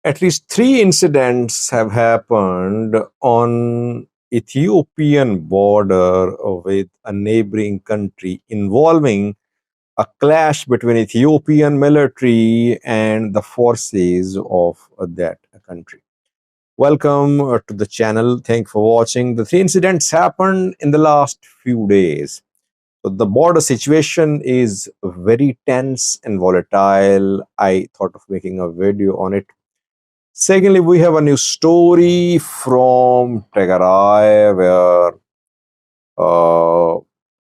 At least three incidents have happened on Ethiopian border with a neighboring country involving a clash between Ethiopian military and the forces of that country. Welcome to the channel. Thank you for watching. The three incidents happened in the last few days. So the border situation is very tense and volatile. I thought of making a video on it. Secondly, we have a new story from Tegarai where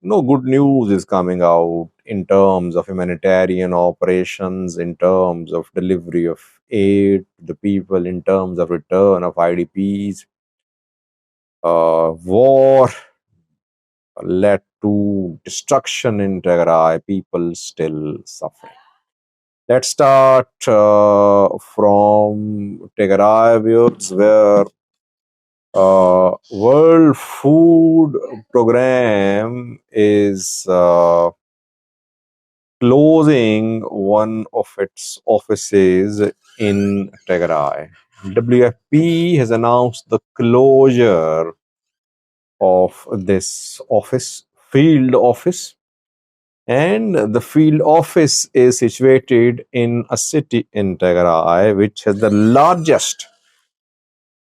no good news is coming out in terms of humanitarian operations, in terms of delivery of aid to the people, in terms of return of IDPs. War led to destruction in Tegarai, people still suffering. Let's start from Tegarai, where World Food Program is closing one of its offices in Tigray. WFP has announced the closure of this field office, and the field office is situated in a city in Tigray, which has the largest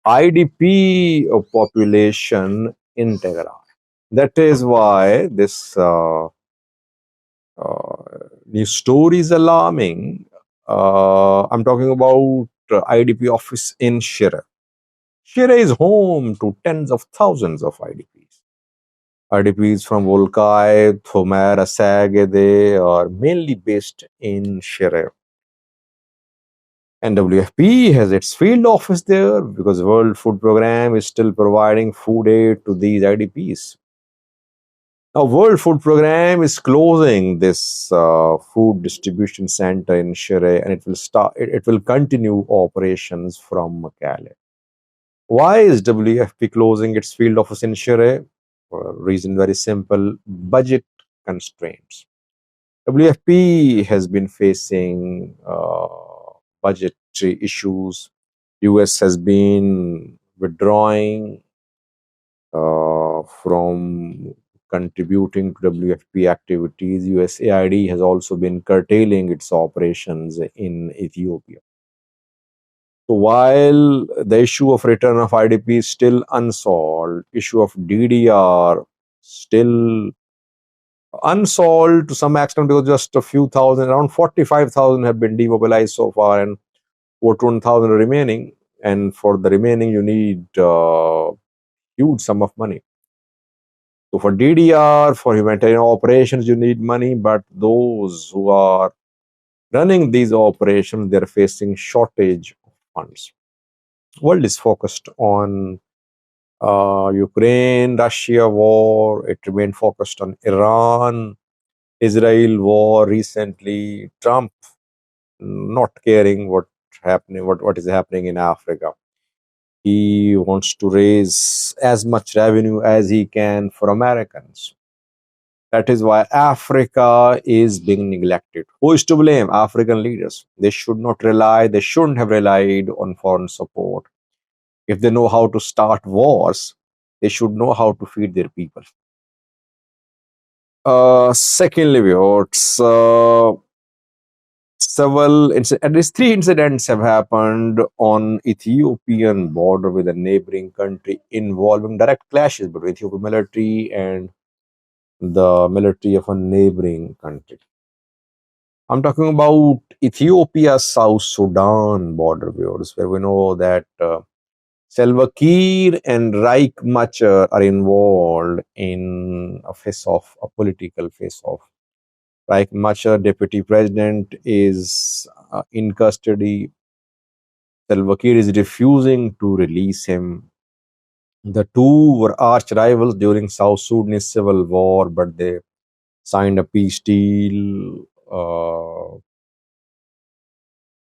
IDP population in Tigray. That is why this news story is alarming. I'm talking about IDP office in Shire. Shire is home to tens of thousands of IDPs. IDPs from Volkai, Thomer, Asage, they are mainly based in Shire. And WFP has its field office there because World Food Program is still providing food aid to these IDPs. Now, World Food Program is closing this food distribution center in Shire, and it will start. It will continue operations from Makale. Why is WFP closing its field office in Shire? Reason very simple: budget constraints. WFP has been facing budgetary issues. US has been withdrawing from contributing to WFP activities. USAID has also been curtailing its operations in Ethiopia. So while the issue of return of IDP is still unsolved, issue of DDR still unsolved to some extent because just a few thousand, around 45,000 have been demobilized so far and 41,000 are remaining. And for the remaining, you need huge sum of money. So for DDR, for humanitarian operations, you need money, but those who are running these operations, they're facing shortage of funds. World is focused on Ukraine, Russia war. It remained focused on Iran, Israel war recently, Trump not caring what is happening in Africa. He wants to raise as much revenue as he can for Americans. That is why Africa is being neglected. Who is to blame? African leaders. They shouldn't have relied on foreign support. If they know how to start wars, they should know how to feed their people. Secondly, at least three incidents have happened on Ethiopian border with a neighboring country involving direct clashes between Ethiopian military and the military of a neighboring country. I'm talking about Ethiopia-South Sudan border viewers, where we know that Salva Kiir and Riek Machar are involved in a political face-off. Riek Machar, deputy president, is in custody. Salva Kiir is refusing to release him. The two were arch rivals during South Sudanese civil war, but they signed a peace deal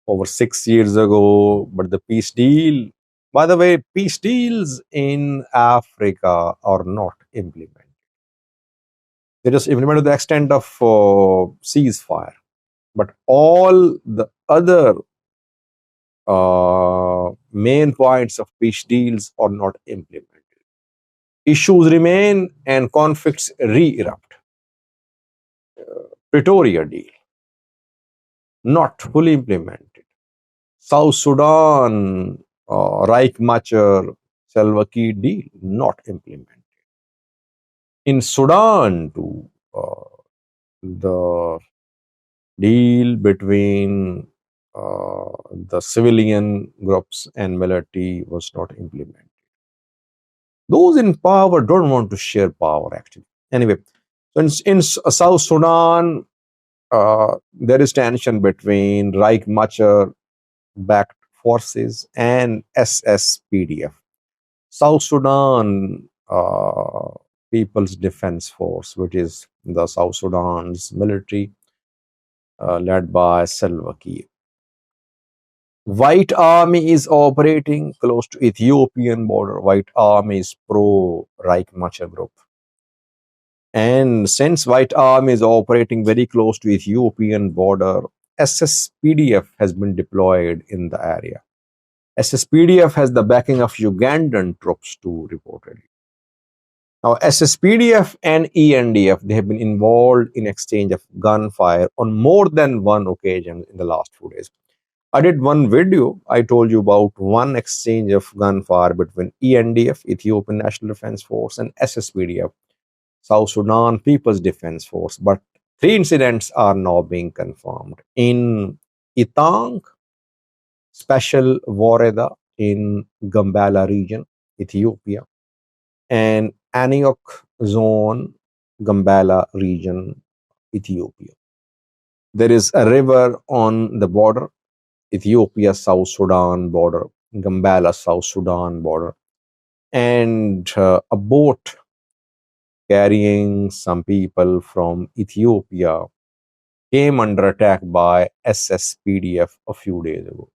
over 6 years ago. But the peace deal, by the way, peace deals in Africa are not implemented. They just implemented the extent of ceasefire. But all the other main points of peace deals are not implemented. Issues remain and conflicts re-erupt. Pretoria deal, not fully implemented. South Sudan, Reich Machar, Salva Kiir deal, not implemented. In Sudan, too, the deal between the civilian groups and military was not implemented. Those in power don't want to share power, actually. Anyway, so in South Sudan, there is tension between Reich Machar backed forces and SSPDF, South Sudan People's Defense Force, which is the South Sudan's military led by Salva Kiir. White Army is operating close to Ethiopian border. White Army is pro Reich Machar group. And since White Army is operating very close to Ethiopian border, SSPDF has been deployed in the area. SSPDF has the backing of Ugandan troops too, reportedly. Now, SSPDF and ENDF, they have been involved in exchange of gunfire on more than one occasion in the last few days. I did one video. I told you about one exchange of gunfire between ENDF, Ethiopian National Defense Force, and SSPDF, South Sudan People's Defense Force. But three incidents are now being confirmed. In Itang, Special Wareda in Gambela region, Ethiopia, and Aniok Zone, Gambela region, Ethiopia. There is a river on the border, Ethiopia-South Sudan border, Gambela-South Sudan border, and a boat carrying some people from Ethiopia came under attack by SSPDF a few days ago.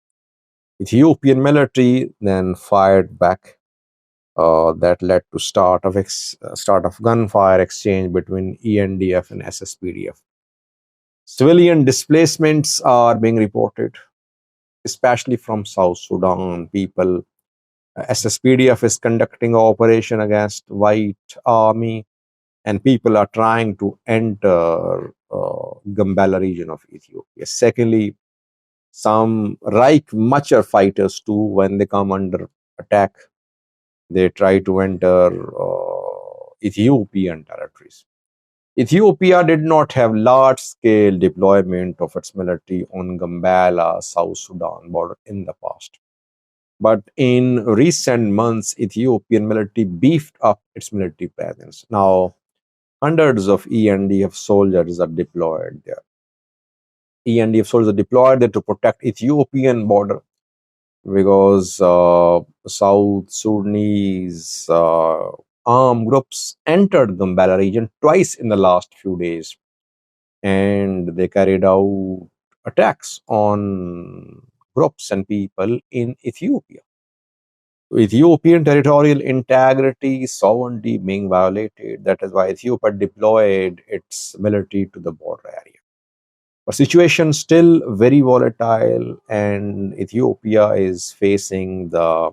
Ethiopian military then fired back. That led to start of gunfire exchange between ENDF and SSPDF. Civilian displacements are being reported, especially from South Sudan people. SSPDF is conducting an operation against White Army, and people are trying to enter Gambela region of Ethiopia. Secondly, some Reich Machar fighters too, when they come under attack, they try to enter Ethiopian territories. Ethiopia did not have large-scale deployment of its military on Gambela, South Sudan border in the past. But in recent months, Ethiopian military beefed up its military presence. Now, hundreds of ENDF soldiers are deployed there. ENDF soldiers are deployed there to protect Ethiopian border because South Sudanese armed groups entered Gambela region twice in the last few days, and they carried out attacks on groups and people in Ethiopia. Ethiopian territorial integrity, sovereignty being violated. That is why Ethiopia deployed its military to the border area. But situation still very volatile, and Ethiopia is facing the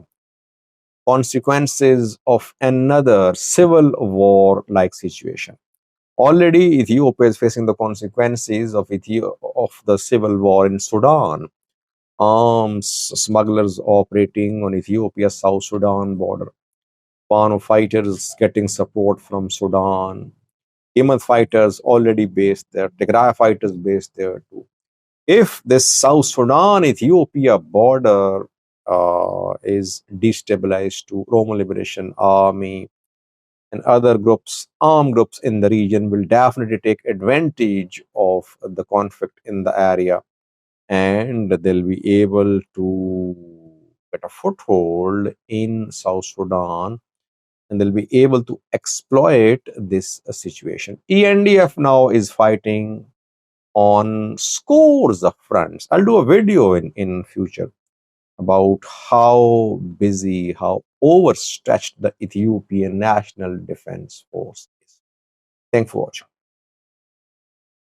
consequences of another civil war-like situation. Already, Ethiopia is facing the consequences of the civil war in Sudan. Arms smugglers operating on Ethiopia-South Sudan border. Fano fighters getting support from Sudan. Himad fighters already based there. Tigray fighters based there too. If this South Sudan Ethiopia border is destabilized to Oromo Liberation Army and other groups, armed groups in the region will definitely take advantage of the conflict in the area, and they'll be able to get a foothold in South Sudan, and they'll be able to exploit this situation. ENDF now is fighting on scores of fronts. I'll do a video in future about how busy, how overstretched the Ethiopian National Defense Force is. Thanks for watching.